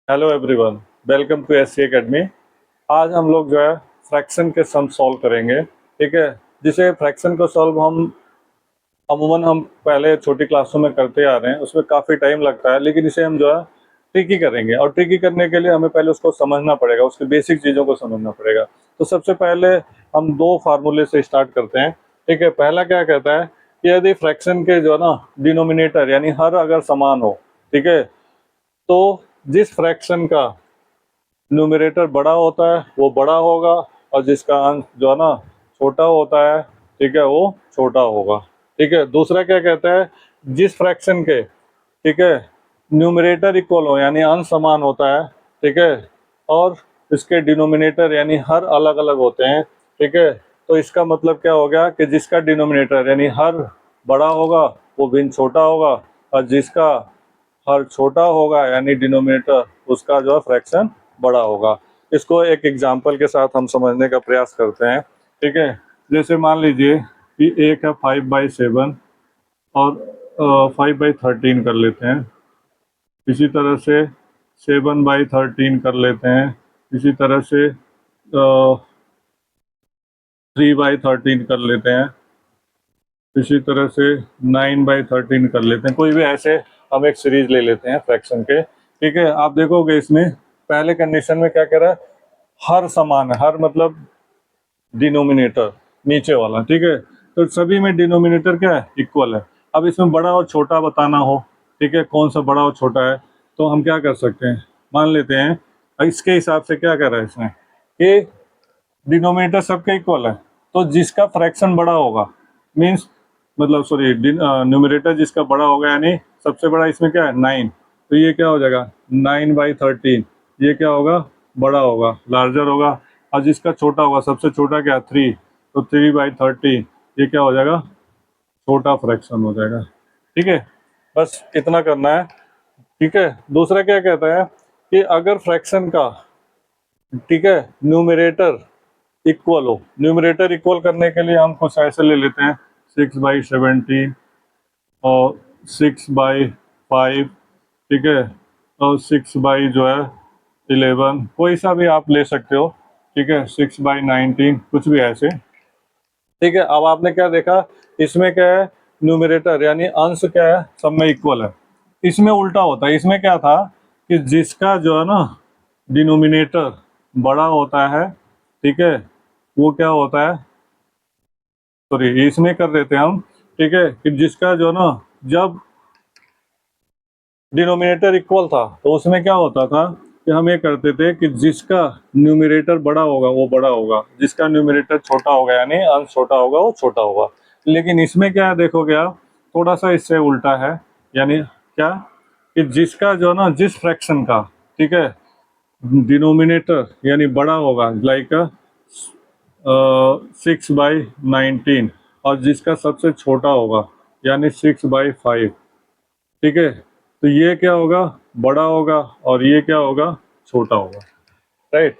Hello everyone, welcome to S C academy. आज हम लोग जो है फ्रैक्शन के सम सॉल्व करेंगे। ठीक है, जिसे फ्रैक्शन को सॉल्व हम अमूमन हम पहले छोटी क्लासों में करते आ रहे हैं, उसमें काफ़ी टाइम लगता है, लेकिन इसे हम जो है ट्रिकी करेंगे। और ट्रिकी करने के लिए हमें पहले उसको समझना पड़ेगा, उसकी बेसिक चीज़ों को समझना पड़ेगा। तो सबसे पहले हम दो फार्मूले से स्टार्ट करते हैं। ठीक है, पहला क्या कहता है कि यदि फ्रैक्शन के जो है ना डिनोमिनेटर यानी हर अगर समान हो, ठीक है, तो जिस फ्रैक्शन का न्यूमरेटर बड़ा होता है वो बड़ा होगा, और जिसका अंश जो है ना छोटा होता है, ठीक है, वो छोटा होगा। ठीक है, दूसरा क्या कहता है, जिस फ्रैक्शन के, ठीक है, न्यूमरेटर इक्वल हो यानी अंश समान होता है, ठीक है, और इसके डिनोमिनेटर यानी हर अलग अलग होते हैं, ठीक है, तो इसका मतलब क्या हो गया कि जिसका डिनोमिनेटर यानी हर बड़ा होगा वो भिन्न छोटा होगा, और जिसका हर छोटा होगा यानी डिनोमिनेटर उसका जो है फ्रैक्शन बड़ा होगा। इसको एक एग्जांपल के साथ हम समझने का प्रयास करते हैं। ठीक है, जैसे मान लीजिए कि एक है 5/7 और 5/13 कर लेते हैं। इसी तरह से 7/13 कर लेते हैं। इसी तरह से 3/13 कर लेते हैं। इसी तरह से 9/13 कर लेते हैं। कोई भी ऐसे हम एक सीरीज ले लेते हैं फ्रैक्शन के। ठीक है, आप देखोगे इसमें पहले कंडीशन में क्या कह रहा है, हर समान है। हर मतलब डिनोमिनेटर नीचे वाला, ठीक है, तो सभी में डिनोमिनेटर क्या है, इक्वल है। अब इसमें बड़ा और छोटा बताना हो, ठीक है, कौन सा बड़ा और छोटा है, तो हम क्या कर सकते हैं, मान लेते हैं इसके हिसाब से क्या कर रहा है इसमें कि डिनोमिनेटर सबके इक्वल है, तो जिसका फ्रैक्शन बड़ा होगा मीन्स मतलब सॉरी न्यूमरेटर जिसका बड़ा होगा यानी सबसे बड़ा इसमें क्या है 9, तो ये क्या हो जाएगा 9/13, ये क्या होगा बड़ा होगा, लार्जर होगा। और जिसका छोटा होगा सबसे छोटा क्या 3, तो 3/13 ये क्या हो जाएगा छोटा फ्रैक्शन हो जाएगा। ठीक है, बस इतना करना है। ठीक है, दूसरा क्या कहता है कि अगर फ्रैक्शन का, ठीक है, न्यूमरेटर इक्वल हो। न्यूमरेटर इक्वल करने के लिए हम कुछ ऐसे ले लेते हैं 6/17 और 6/5, ठीक है, और 6 जो है 11, कोई सा भी आप ले सकते हो। ठीक है, 6/19 कुछ भी ऐसे। ठीक है, अब आपने क्या देखा, इसमें क्या है न्यूमरेटर यानी अंश क्या है सब में इक्वल है। इसमें उल्टा होता है, इसमें क्या था कि जिसका जो है ना डिनोमिनेटर बड़ा होता है, ठीक है, वो क्या होता है, सॉरी इसमें कर देते हैं हम। ठीक है, कि जिसका जो ना जब डिनोमिनेटर इक्वल था तो उसमें क्या होता था कि हम ये करते थे कि जिसका न्यूमरेटर बड़ा होगा वो बड़ा होगा, जिसका न्यूमरेटर छोटा होगा यानी अंश छोटा होगा वो छोटा होगा। लेकिन इसमें क्या है देखोगे आप, थोड़ा सा इससे उल्टा है। यानी क्या कि जिसका जो ना जिस फ्रैक्शन का, ठीक है, डिनोमिनेटर यानी बड़ा होगा लाइक 6/19, और जिसका सबसे छोटा होगा यानी 6/5, ठीक है, तो ये क्या होगा बड़ा होगा और ये क्या होगा छोटा होगा। राइट,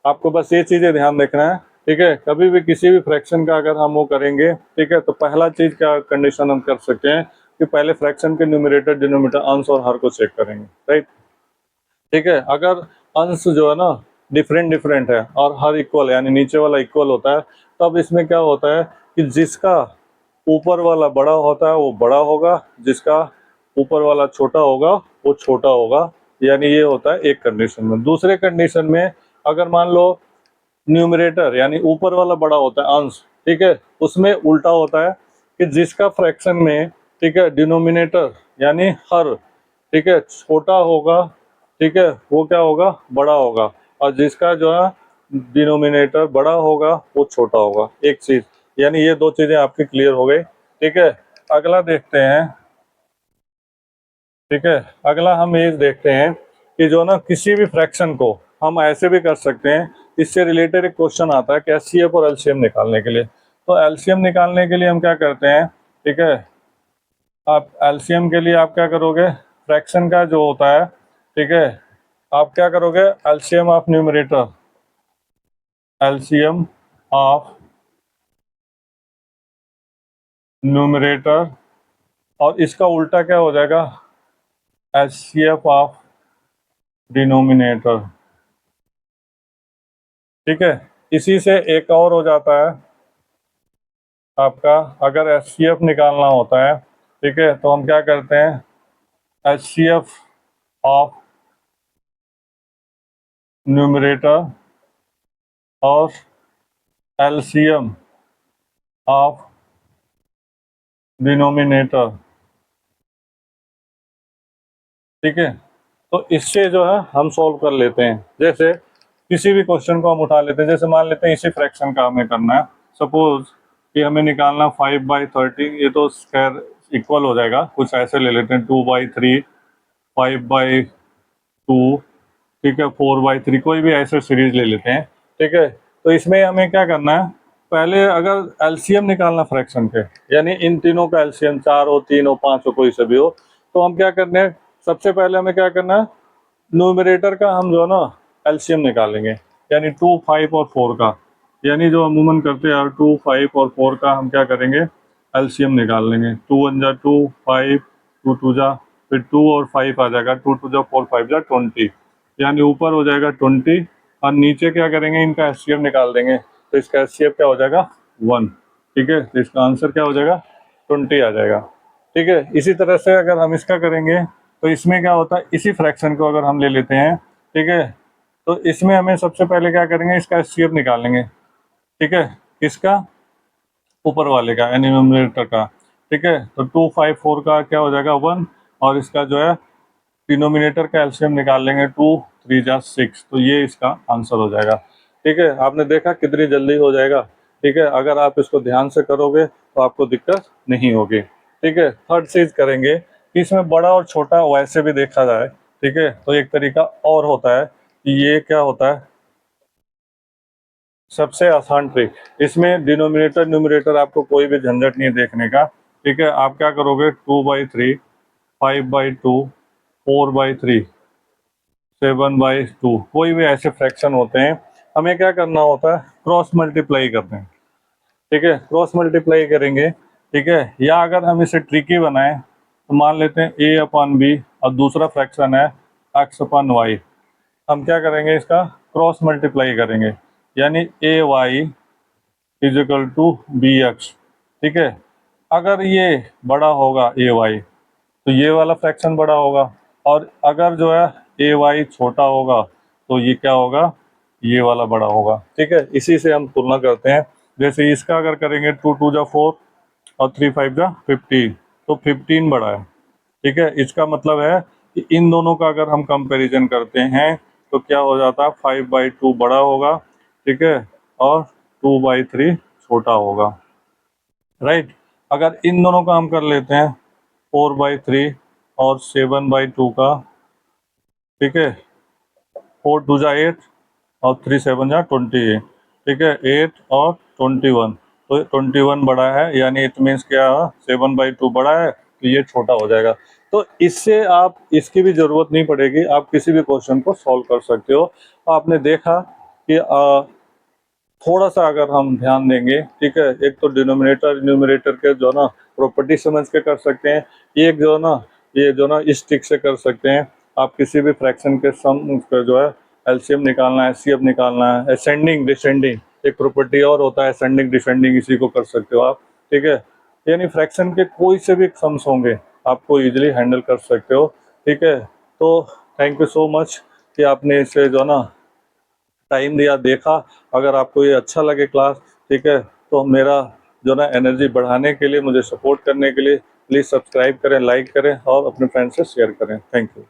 आपको बस ये चीज़ें ध्यान रखना है। ठीक है, कभी भी किसी भी फ्रैक्शन का अगर हम वो करेंगे, ठीक है, तो पहला चीज़ का कंडीशन हम कर सकते हैं कि पहले फ्रैक्शन के न्यूमरेटर डिनोमिनेटर अंश और हर को चेक करेंगे। राइट, ठीक है, अगर अंश जो है ना डिफरेंट डिफरेंट है और हर इक्वल यानी नीचे वाला इक्वल होता है, तब इसमें क्या होता है कि जिसका ऊपर वाला बड़ा होता है वो बड़ा होगा, जिसका ऊपर वाला छोटा होगा वो छोटा होगा। यानी ये होता है एक कंडीशन में। दूसरे कंडीशन में अगर मान लो न्यूमरेटर यानी ऊपर वाला बड़ा होता है अंश, ठीक है, उसमें उल्टा होता है कि जिसका फ्रैक्शन में, ठीक है, डिनोमिनेटर यानी हर, ठीक है, छोटा होगा, ठीक है, वो क्या होगा बड़ा होगा, और जिसका जो है डिनोमिनेटर बड़ा होगा वो छोटा होगा। एक चीज, यानी ये दो चीजें आपकी क्लियर हो गई। ठीक है, अगला देखते हैं। ठीक है, अगला हम ये देखते हैं कि जो ना किसी भी फ्रैक्शन को हम ऐसे भी कर सकते हैं। इससे रिलेटेड एक क्वेश्चन आता है कि एचसीएफ और एलसीएम निकालने के लिए। तो एलसीएम निकालने के लिए हम क्या करते हैं, ठीक है, आप एलसीएम के लिए आप क्या करोगे, फ्रैक्शन का जो होता है, ठीक है, आप क्या करोगे LCM of numerator, LCM of numerator, और इसका उल्टा क्या हो जाएगा एचसीएफ ऑफ डिनोमिनेटर। ठीक है, इसी से एक और हो जाता है आपका, अगर एचसीएफ निकालना होता है, ठीक है, तो हम क्या करते हैं, एचसीएफ ऑफ न्यूमरेटर और एलसीएम ऑफ डिनोमिनेटर। ठीक है, तो इससे जो है हम सॉल्व कर लेते हैं। जैसे किसी भी क्वेश्चन को हम उठा लेते हैं, जैसे मान लेते हैं इसी फ्रैक्शन का हमें करना है, सपोज कि हमें निकालना 5/13, ये तो खैर इक्वल हो जाएगा, कुछ ऐसे ले लेते हैं 2/3, 5/2, ठीक है, 4/3, कोई भी ऐसे सीरीज ले लेते हैं। ठीक है, तो इसमें हमें क्या करना है, पहले अगर एलसीएम निकालना फ्रैक्शन के, यानी इन तीनों का एलसीएम 4 हो, 3 हो, 5 हो, कोई से भी हो, तो हम क्या करने हैं, सबसे पहले हमें क्या करना है, न्यूमरेटर का हम जो है ना एलसीएम निकालेंगे, यानी 2, 5 और 4 का, यानी जो अमूमन करते हैं 2, 5 और 4 का हम क्या करेंगे, एलसीएम निकाल लेंगे। 2 1 जा 2, 5, 2 2 जा, फिर 2 और 5 आ जाएगा, 2 2 जा 4, 5 जा 20, यानी ऊपर हो जाएगा 20 और नीचे क्या करेंगे, इनका एचसीएफ निकाल देंगे, तो इसका एचसीएफ क्या हो जाएगा 1। ठीक है, तो इसका आंसर क्या हो जाएगा 20 आ जाएगा। ठीक है, इसी तरह से अगर हम इसका करेंगे तो इसमें क्या होता है, इसी फ्रैक्शन को अगर हम ले लेते हैं, ठीक है, तो इसमें हमें सबसे पहले क्या करेंगे, इसका एचसीएफ निकालेंगे। ठीक है, किसका, ऊपर वाले का, यानी न्यूमरेटर का। ठीक है, तो 2 5 4 का क्या हो जाएगा 1, और इसका जो है डिनोमिनेटर का एलसीएम निकाल लेंगे, 2 3 जा 6, तो ये इसका आंसर हो जाएगा। ठीक है, आपने देखा कितनी जल्दी हो जाएगा। ठीक है, अगर आप इसको ध्यान से करोगे तो आपको दिक्कत नहीं होगी। ठीक है, थर्ड चीज करेंगे कि इसमें बड़ा और छोटा वैसे भी देखा जाए। ठीक है, तो एक तरीका और होता है कि ये क्या होता है, सबसे आसान ट्रिक, इसमें डिनोमिनेटर न्यूमरेटर आपको कोई भी झंझट नहीं देखने का। ठीक है, आप क्या करोगे, 2/3, 5/2, 4/3, 7/2, कोई भी ऐसे फ्रैक्शन होते हैं, हमें क्या करना होता है, क्रॉस मल्टीप्लाई करते हैं। ठीक है, क्रॉस मल्टीप्लाई करेंगे। ठीक है, या अगर हम इसे ट्रिकी बनाएं तो मान लेते हैं a/b और दूसरा फ्रैक्शन है x/y, हम क्या करेंगे, इसका क्रॉस मल्टीप्लाई करेंगे, यानी ay is equal to bx। ठीक है, अगर ये बड़ा होगा ay तो ये वाला फ्रैक्शन बड़ा होगा, और अगर जो है ay छोटा होगा तो ये क्या होगा, ये वाला बड़ा होगा। ठीक है, इसी से हम तुलना करते हैं। जैसे इसका अगर करेंगे 2 2 जा 4 और 3 5 जा 15, तो 15 बड़ा है। ठीक है, इसका मतलब है कि इन दोनों का अगर हम कंपैरिजन करते हैं तो क्या हो जाता है, 5/2 बड़ा होगा, ठीक है, और 2/3 छोटा होगा। राइट, अगर इन दोनों का हम कर लेते हैं 4/3 और 7/2 का, ठीक है, 4 2 जा 8 और 3 7 जा 28, ठीक है, 8 और 21, तो 21 बड़ा है, यानी इट मीन्स क्या, 7/2 बड़ा है, तो ये छोटा हो जाएगा। तो इससे आप, इसकी भी ज़रूरत नहीं पड़ेगी, आप किसी भी क्वेश्चन को सॉल्व कर सकते हो। आपने देखा कि थोड़ा सा अगर हम ध्यान देंगे, ठीक है, एक तो डिनोमिनेटर न्यूमरेटर के जो ना प्रॉपर्टी समझ के कर सकते हैं, एक जो ना ये जो ना इस ट्रिक से कर सकते हैं। आप किसी भी फ्रैक्शन के सम का जो है एलसीएम निकालना है, एचसीएफ निकालना है, असेंडिंग डिसेंडिंग एक प्रॉपर्टी और होता है, असेंडिंग डिसेंडिंग, इसी को कर सकते हो आप। ठीक है, यानी फ्रैक्शन के कोई से भी सम्स होंगे आपको इजीली हैंडल कर सकते हो। ठीक है, तो थैंक यू सो मच कि आपने इसे जो ना टाइम दिया, देखा। अगर आपको ये अच्छा लगे क्लास, ठीक है, तो मेरा जो ना एनर्जी बढ़ाने के लिए, मुझे सपोर्ट करने के लिए प्लीज़ सब्सक्राइब करें, लाइक करें और अपने फ्रेंड्स से शेयर करें। Thank you.